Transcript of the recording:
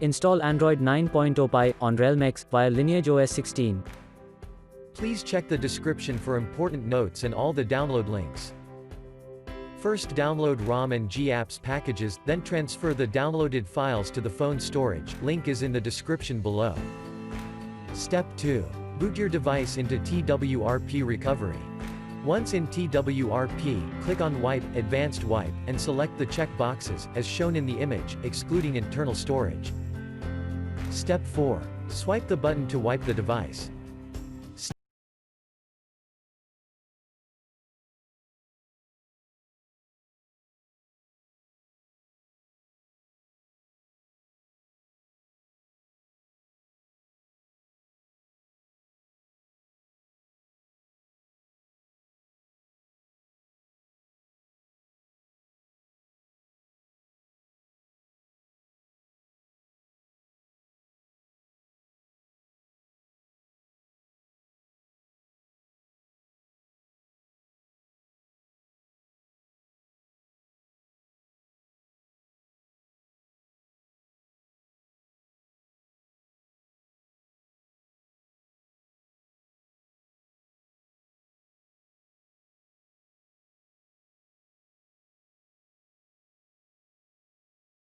Install Android 9.0 Pie on Realme X via LineageOS 16. Please check the description for important notes and all the download links. First download ROM and GApps packages, then transfer the downloaded files to the phone storage, link is in the description below. Step 2. Boot your device into TWRP recovery. Once in TWRP, click on Wipe, Advanced Wipe, and select the check boxes, as shown in the image, excluding internal storage. Step 4. Swipe the button to wipe the device.